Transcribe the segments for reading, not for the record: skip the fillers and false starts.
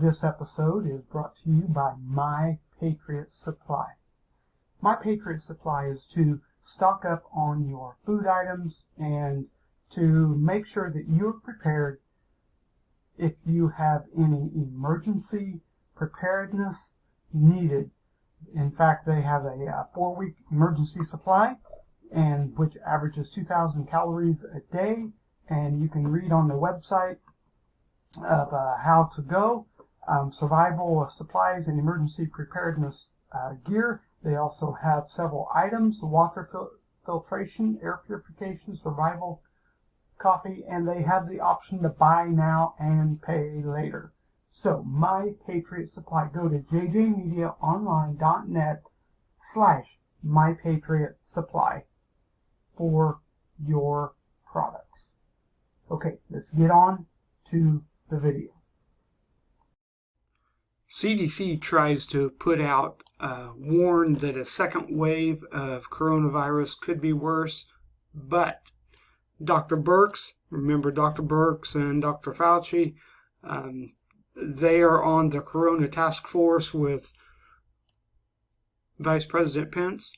This episode is brought to you by My Patriot Supply. My Patriot Supply is to stock up on your food items and to make sure that you're prepared if you have any emergency preparedness needed. In fact, they have a 4-week emergency supply, and which averages 2,000 calories a day, and you can read on the website of how to go. Survival supplies and emergency preparedness gear. They also have several items: water filtration, air purification, survival coffee, and they have the option to buy now and pay later. So, My Patriot Supply. Go to jjmediaonline.net/MyPatriotSupply for your products. Okay, let's get on to the video. CDC tries to warn that a second wave of coronavirus could be worse, but Dr. Birx, remember Dr. Birx and Dr. Fauci, they are on the Corona Task Force with Vice President Pence.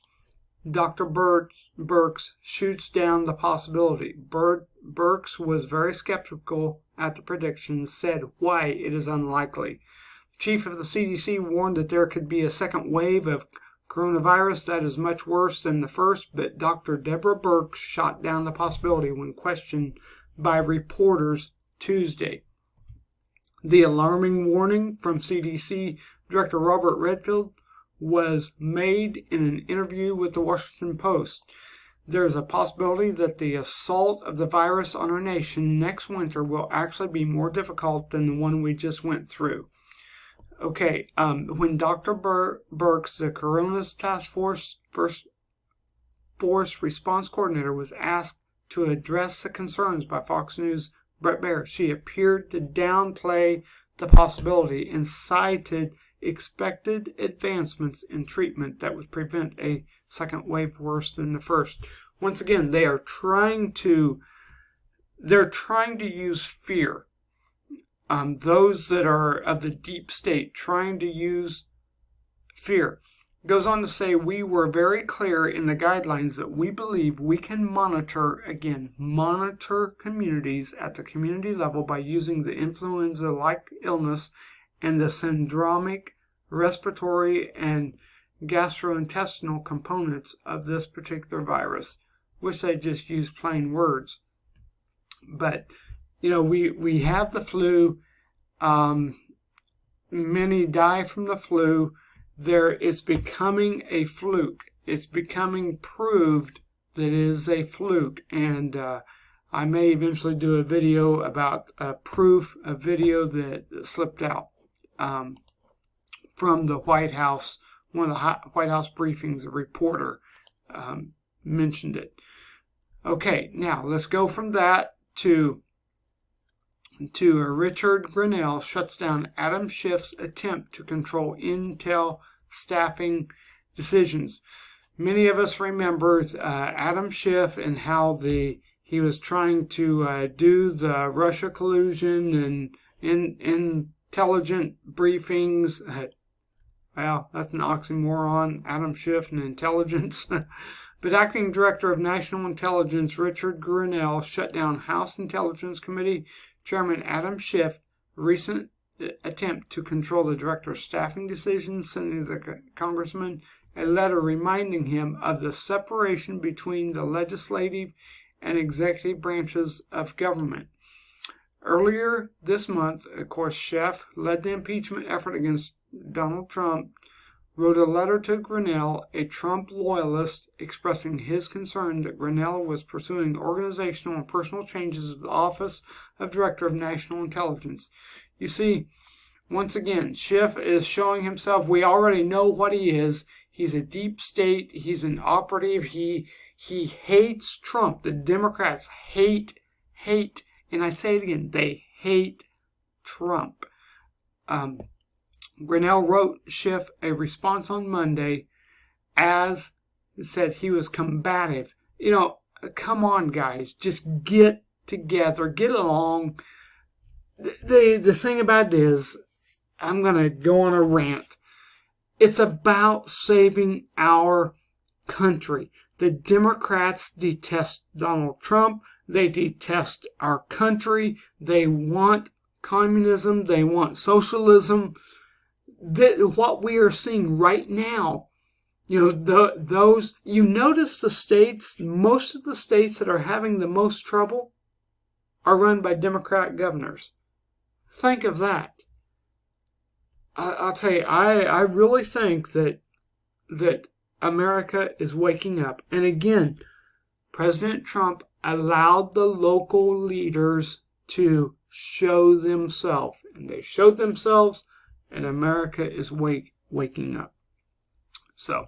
Dr. Birx shoots down the possibility. Birx was very skeptical at the predictions, said why it is unlikely. The chief of the CDC warned that there could be a second wave of coronavirus that is much worse than the first, but Dr. Deborah Birx shot down the possibility when questioned by reporters Tuesday. The alarming warning from CDC Director Robert Redfield was made in an interview with the Washington Post. There is a possibility that the assault of the virus on our nation next winter will actually be more difficult than the one we just went through. Okay, when Dr. Birx, the Corona's Task Force Response Coordinator, was asked to address the concerns by Fox News' Bret Baier, she appeared to downplay the possibility and cited expected advancements in treatment that would prevent a second wave worse than the first. Once again, they're trying to use fear. Those that are of the deep state trying to use fear. Goes on to say, we were very clear in the guidelines that we believe we can monitor communities at the community level by using the influenza-like illness and the syndromic, respiratory, and gastrointestinal components of this particular virus. Wish I just used plain words. But, we have the flu. Many die from the flu. It's becoming a fluke. It's becoming proved that it is a fluke. And I may eventually do a video about a video that slipped out from the White House. One of the White House briefings, a reporter mentioned it. Okay, now let's go from that to Richard Grenell shuts down Adam Schiff's attempt to control Intel staffing decisions. Many of us remember Adam Schiff and how he was trying to do the Russia collusion and intelligent briefings. Well, that's an oxymoron, Adam Schiff and intelligence. But Acting Director of National Intelligence Richard Grenell shut down House Intelligence Committee Chairman Adam Schiff's recent attempt to control the director's staffing decisions, sending the congressman a letter reminding him of the separation between the legislative and executive branches of government. Earlier this month, of course, Schiff led the impeachment effort against Donald Trump, wrote a letter to Grenell, a Trump loyalist, expressing his concern that Grenell was pursuing organizational and personal changes of the Office of Director of National Intelligence. You see, once again, Schiff is showing himself. We already know what he is. He's a deep state. He's an operative. He hates Trump. The Democrats hate, and I say it again, they hate Trump. Grenell wrote Schiff a response on Monday as said he was combative. Come on, guys, just get together, get along. The thing about it is, I'm going to go on a rant. It's about saving our country. The Democrats detest Donald Trump. They detest our country. They want communism. They want socialism. What we are seeing right now, you notice the states, most of the states that are having the most trouble are run by Democrat governors. Think of that. I'll tell you, I really think that America is waking up. And again, President Trump allowed the local leaders to show themselves. And they showed themselves, and America is waking up. So,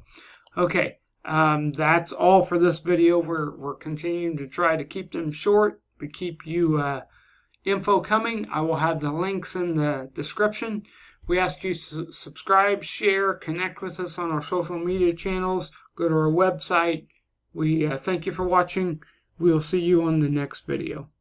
okay, that's all for this video. We're continuing to try to keep them short, but keep you info coming. I will have the links in the description. We ask you to subscribe, share, connect with us on our social media channels. Go to our website. We thank you for watching. We'll see you on the next video.